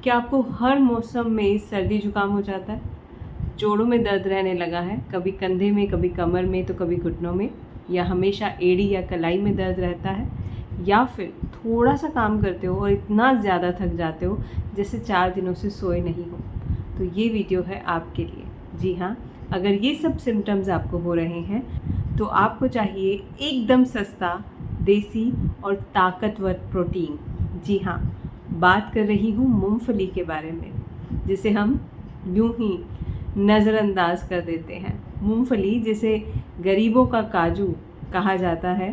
क्या आपको हर मौसम में सर्दी जुकाम हो जाता है? जोड़ों में दर्द रहने लगा है, कभी कंधे में, कभी कमर में, तो कभी घुटनों में, या हमेशा एड़ी या कलाई में दर्द रहता है, या फिर थोड़ा सा काम करते हो और इतना ज़्यादा थक जाते हो जैसे 4 दिनों से सोए नहीं हो, तो ये वीडियो है आपके लिए। जी हाँ, अगर ये सब सिम्टम्स आपको हो रहे हैं तो आपको चाहिए एकदम सस्ता, देसी और ताकतवर प्रोटीन। जी हाँ, बात कर रही हूँ मूंगफली के बारे में, जिसे हम यूं ही नज़रअंदाज कर देते हैं। मूंगफली, जिसे गरीबों का काजू कहा जाता है,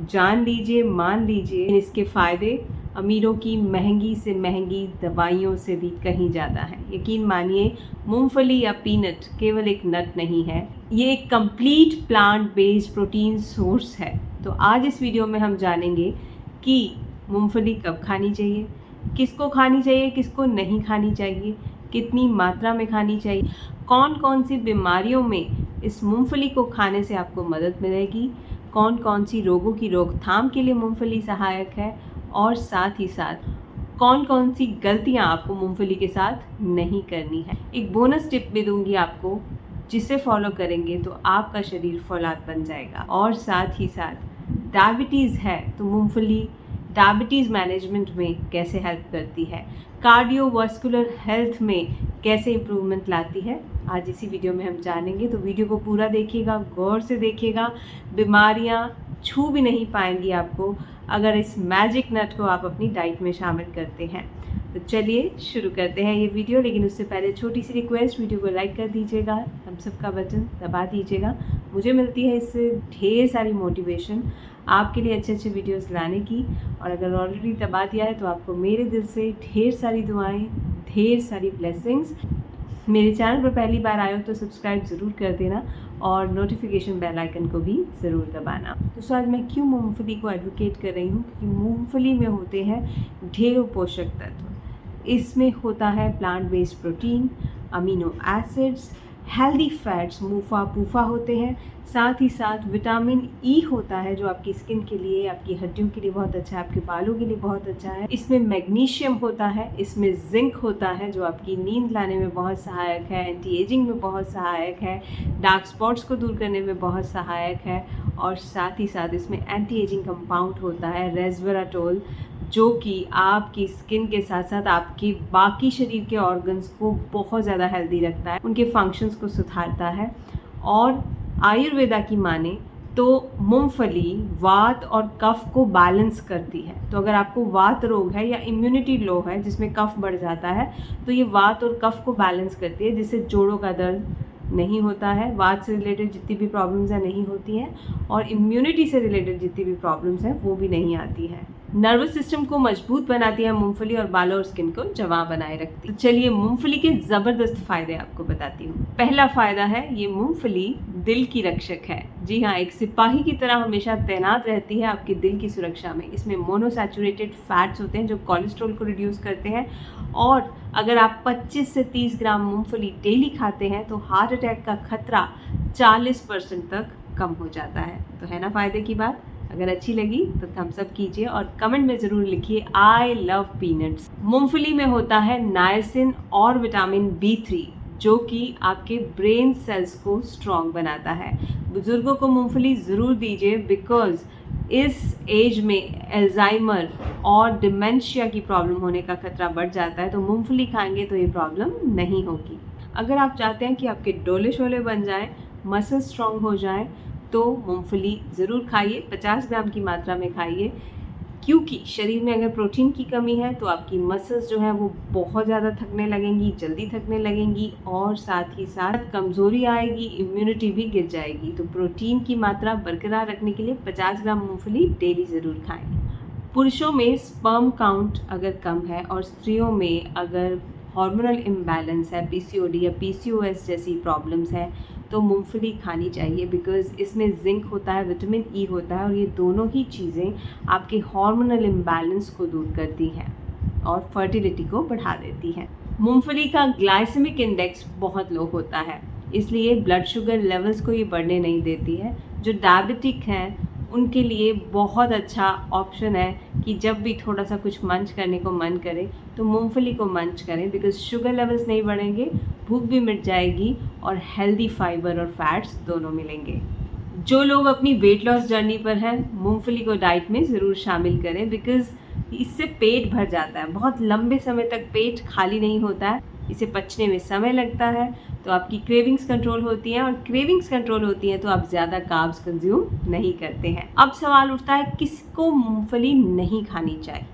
जान लीजिए, मान लीजिए, इसके फ़ायदे अमीरों की महंगी से महंगी दवाइयों से भी कहीं ज़्यादा है। यकीन मानिए, मूंगफली या पीनट केवल एक नट नहीं है, ये एक complete plant based protein source है। तो आज इस वीडियो में हम जानेंगे कि मूंगफली कब खानी चाहिए, किसको खानी चाहिए, किसको नहीं खानी चाहिए, कितनी मात्रा में खानी चाहिए, कौन कौन सी बीमारियों में इस मूंगफली को खाने से आपको मदद मिलेगी, कौन कौन सी रोगों की रोकथाम के लिए मूंगफली सहायक है, और साथ ही साथ कौन कौन सी गलतियां आपको मूंगफली के साथ नहीं करनी है। एक बोनस टिप भी दूंगी आपको, जिसे फॉलो करेंगे तो आपका शरीर फौलाद बन जाएगा। और साथ ही साथ डायबिटीज़ है तो मूंगफली डायबिटीज़ मैनेजमेंट में कैसे हेल्प करती है, कार्डियोवास्कुलर हेल्थ में कैसे इम्प्रूवमेंट लाती है, आज इसी वीडियो में हम जानेंगे। तो वीडियो को पूरा देखिएगा, गौर से देखिएगा, बीमारियां छू भी नहीं पाएंगी आपको अगर इस मैजिक नट को आप अपनी डाइट में शामिल करते हैं। तो चलिए शुरू करते हैं ये वीडियो, लेकिन उससे पहले छोटी सी रिक्वेस्ट, वीडियो को लाइक कर दीजिएगा, हम सबका बटन दबा दीजिएगा। मुझे मिलती है इससे ढेर सारी मोटिवेशन आपके लिए अच्छे अच्छे वीडियोस लाने की, और अगर ऑलरेडी दबा दिया है तो आपको मेरे दिल से ढेर सारी दुआएं, ढेर सारी ब्लेसिंग्स। मेरे चैनल पर पहली बार आए हो तो सब्सक्राइब ज़रूर कर देना और नोटिफिकेशन बेल आइकन को भी ज़रूर दबाना। तो आज मैं क्यों मूंगफली को एडवोकेट कर रही हूँ, क्योंकि मूंगफली में होते हैं ढेरों पोषक तत्व। इसमें होता है plant based protein, amino acids, healthy fats MUFA PUFA होते हैं, साथ ही साथ विटामिन ई होता है जो आपकी स्किन के लिए, आपकी हड्डियों के लिए बहुत अच्छा है, आपके बालों के लिए बहुत अच्छा है। इसमें मैग्नीशियम होता है, इसमें जिंक होता है जो आपकी नींद लाने में बहुत सहायक है, एंटी एजिंग में बहुत सहायक है, डार्क स्पॉट्स को दूर करने में बहुत सहायक है, और साथ ही साथ इसमें एंटी एजिंग कंपाउंड होता है रेस्वेराट्रोल, जो कि आपकी स्किन के साथ साथ आपके बाकी शरीर के ऑर्गन्स को बहुत ज़्यादा हेल्दी रखता है, उनके फंक्शंस को सुधारता है। और आयुर्वेदा की माने तो मूंगफली वात और कफ को बैलेंस करती है। तो अगर आपको वात रोग है या इम्यूनिटी लो है जिसमें कफ बढ़ जाता है, तो ये वात और कफ को बैलेंस करती है, जिससे जोड़ों का दर्द नहीं होता है, वात से रिलेटेड जितनी भी प्रॉब्लम्स हैं नहीं होती हैं, और इम्यूनिटी से रिलेटेड जितनी भी प्रॉब्लम्स हैं वो भी नहीं आती है। नर्वस सिस्टम को मजबूत बनाती है मूंगफली, और बालों और स्किन को जवां बनाए रखती है। तो चलिए मूंगफली के ज़बरदस्त फ़ायदे आपको बताती हूँ। पहला फ़ायदा है, ये मूंगफली दिल की रक्षक है। जी हाँ, एक सिपाही की तरह हमेशा तैनात रहती है आपके दिल की सुरक्षा में। इसमें मोनोसैचुरेटेड फैट्स होते हैं जो कोलेस्ट्रॉल को रिड्यूस करते हैं, और अगर आप 25 से 30 ग्राम मूंगफली डेली खाते हैं तो हार्ट अटैक का खतरा 40% तक कम हो जाता है। तो है ना फ़ायदे की बात। अगर अच्छी लगी तो थम्स अप कीजिए और कमेंट में ज़रूर लिखिए आई लव पीनट्स। मूंगफली में होता है नायसिन और विटामिन B3, जो कि आपके ब्रेन सेल्स को स्ट्रॉन्ग बनाता है। बुजुर्गों को मूंगफली ज़रूर दीजिए, बिकॉज इस एज में अल्जाइमर और डिमेंशिया की प्रॉब्लम होने का खतरा बढ़ जाता है, तो मूंगफली खाएंगे तो ये प्रॉब्लम नहीं होगी। अगर आप चाहते हैं कि आपके डोले शोले बन जाएं, मसल स्ट्रॉन्ग हो जाएं, तो मूंगफली ज़रूर खाइए, 50 ग्राम की मात्रा में खाइए, क्योंकि शरीर में अगर प्रोटीन की कमी है तो आपकी मसल्स जो है वो बहुत ज़्यादा थकने लगेंगी, जल्दी थकने लगेंगी, और साथ ही साथ कमज़ोरी आएगी, इम्यूनिटी भी गिर जाएगी। तो प्रोटीन की मात्रा बरकरार रखने के लिए 50 ग्राम मूंगफली डेली ज़रूर खाएं। पुरुषों में स्पर्म काउंट अगर कम है और स्त्रियों में अगर हार्मोनल इम्बैलेंस है, PCOD या PCOS जैसी प्रॉब्लम्स हैं, तो मूंगफली खानी चाहिए, बिकॉज़ इसमें जिंक होता है, विटामिन ई होता है, और ये दोनों ही चीज़ें आपके हार्मोनल इम्बैलेंस को दूर करती हैं और फर्टिलिटी को बढ़ा देती हैं। मूंगफली का ग्लाइसेमिक इंडेक्स बहुत लो होता है, इसलिए ब्लड शुगर लेवल्स को ये बढ़ने नहीं देती है। जो डायबिटिक हैं उनके लिए बहुत अच्छा ऑप्शन है कि जब भी थोड़ा सा कुछ मंच करने को मन करे तो मूंगफली को मंच करें, बिकॉज शुगर लेवल्स नहीं बढ़ेंगे, भूख भी मिट जाएगी और हेल्दी फाइबर और फैट्स दोनों मिलेंगे। जो लोग अपनी वेट लॉस जर्नी पर हैं, मूंगफली को डाइट में ज़रूर शामिल करें, बिकॉज इससे पेट भर जाता है। बहुत लंबे समय तक पेट खाली नहीं होता है, इसे पचने में समय लगता है, तो आपकी क्रेविंग्स कंट्रोल होती हैं, और क्रेविंग्स कंट्रोल होती हैं तो आप ज़्यादा कार्ब्स कंज्यूम नहीं करते हैं। अब सवाल उठता है किसको मूंगफली नहीं खानी चाहिए।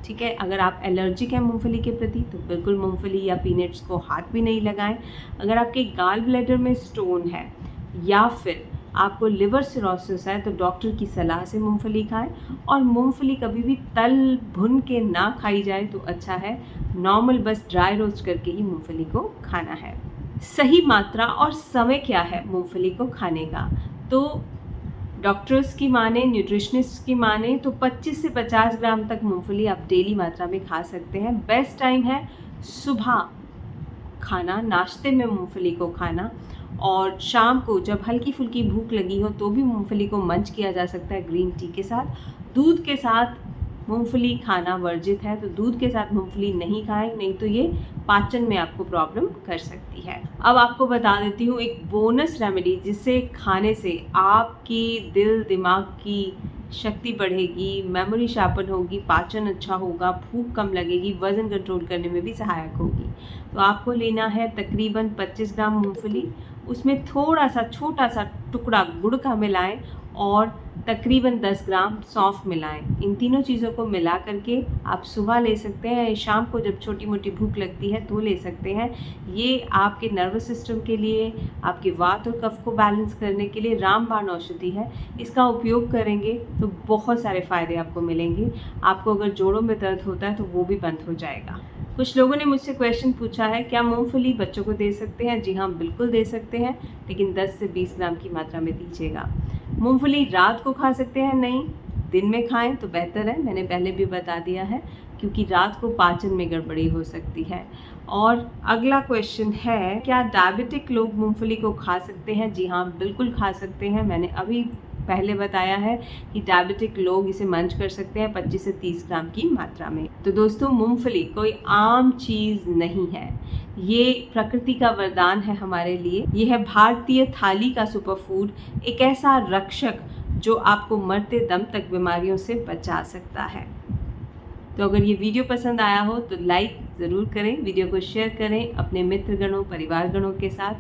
ठीक है, अगर आप एलर्जिक हैं मूंगफली के प्रति तो बिल्कुल मूंगफली या पीनट्स को हाथ भी नहीं लगाएं। अगर आपके गाल ब्लैडर में स्टोन है या फिर आपको लिवर सिरोसिस है तो डॉक्टर की सलाह से मूंगफली खाएं। और मूंगफली कभी भी तल भुन के ना खाई जाए तो अच्छा है, नॉर्मल बस ड्राई रोस्ट करके ही मूंगफली को खाना है। सही मात्रा और समय क्या है मूंगफली को खाने का, तो डॉक्टर्स की माने, न्यूट्रिशनिस्ट की माने तो 25 से 50 ग्राम तक मूंगफली आप डेली मात्रा में खा सकते हैं। बेस्ट टाइम है सुबह खाना, नाश्ते में मूंगफली को खाना, और शाम को जब हल्की फुल्की भूख लगी हो तो भी मूंगफली को मंच किया जा सकता है ग्रीन टी के साथ। दूध के साथ मूंगफली खाना वर्जित है, तो दूध के साथ मूंगफली नहीं खाएं, नहीं तो ये पाचन में आपको प्रॉब्लम कर सकती है। अब आपको बता देती हूँ एक बोनस रेमेडी, जिससे खाने से आपकी दिल दिमाग की शक्ति बढ़ेगी, मेमोरी शार्पन होगी, पाचन अच्छा होगा, भूख कम लगेगी, वज़न कंट्रोल करने में भी सहायक होगी। तो आपको लेना है तकरीबन 25 ग्राम मूंगफली, उसमें थोड़ा सा छोटा सा टुकड़ा गुड़ का मिलाएं और तकरीबन 10 ग्राम सौंफ मिलाएं। इन तीनों चीज़ों को मिला करके आप सुबह ले सकते हैं या शाम को जब छोटी मोटी भूख लगती है तो ले सकते हैं। ये आपके नर्वस सिस्टम के लिए, आपके वात और कफ को बैलेंस करने के लिए रामबाण औषधि है। इसका उपयोग करेंगे तो बहुत सारे फ़ायदे आपको मिलेंगे। आपको अगर जोड़ों में दर्द होता है तो वो भी बंद हो जाएगा। कुछ लोगों ने मुझसे क्वेश्चन पूछा है, क्या मूंगफली बच्चों को दे सकते हैं? जी हाँ, बिल्कुल दे सकते हैं, लेकिन 10 से 20 ग्राम की मात्रा में दीजिएगा। मूंगफली रात को खा सकते हैं? नहीं, दिन में खाएं तो बेहतर है, मैंने पहले भी बता दिया है, क्योंकि रात को पाचन में गड़बड़ी हो सकती है। और अगला क्वेश्चन है, क्या डायबिटिक लोग मूंगफली को खा सकते हैं? जी हाँ, बिल्कुल खा सकते हैं। मैंने अभी पहले बताया है कि डायबिटिक लोग इसे मंच कर सकते हैं 25 से 30 ग्राम की मात्रा में। तो दोस्तों, मूंगफली कोई आम चीज़ नहीं है, ये प्रकृति का वरदान है हमारे लिए। ये है भारतीय थाली का सुपर फूड, एक ऐसा रक्षक जो आपको मरते दम तक बीमारियों से बचा सकता है। तो अगर ये वीडियो पसंद आया हो तो लाइक ज़रूर करें, वीडियो को शेयर करें अपने मित्रगणों, परिवारगणों के साथ।